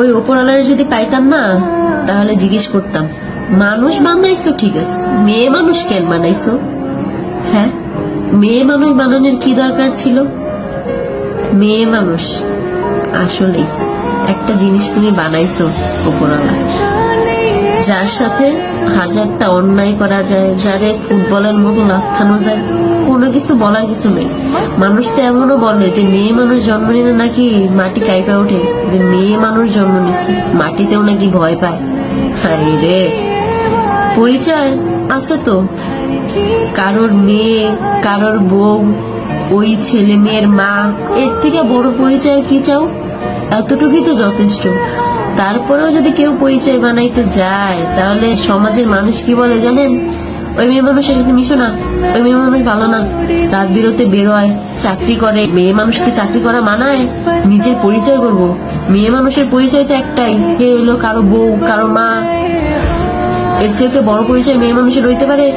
ওই ওপরওয়ালার যদি পাইতাম না, তাহলে জিজ্ঞেস করতাম, মানুষ বানাইছো ঠিক আছে, মেয়ে মানুষ কেন বানাইছো? হ্যাঁ, মেয়ে মানুষ বানানোর কি দরকার ছিল? মেয়ে মানুষ আসলে একটা জিনিস তুমি বানাইছো ওপরওয়ালা, যার সাথে হাজারটা অন্যায় করা যায়, যারে ফুটবলের মতো লাথানো যায়, কোনো কিছু বলার কিছু নেই। মানুষ তো এমনও বলে যে মেয়ে মানুষ জন্ম নিলে নাকি মাটি কাইপা ওঠে, যে মেয়ে মানুষ জন্ম নিচ্ছে মাটিতেও নাকি ভয় পায়। হায় রে, পরিচয় আছে তো, কারোর মেয়ে, কারোর বউ, ওই ছেলে মেয়ের মা, এর থেকে বড় পরিচয় কি চাও? এতটুকুই তো যথেষ্ট। তারপরেও যদি কেউ পরিচয় বানাইতে যায়, তাহলে সমাজের মানুষ কি বলে জানেন? ওই মেয়ে মানুষের সাথে মিশো না, ওই মেয়ে মানুষ ভালো না, রাত বিরতে বেরোয়, চাকরি করে। মেয়ে মানুষকে চাকরি করা মানায়? নিজের পরিচয় করব, মেয়ে মানুষের পরিচয় তো একটাই, হে হলো কারো বউ, কারো মা। এর থেকে বড় পরিচয় মেয়ে মানুষের হইতে পারে?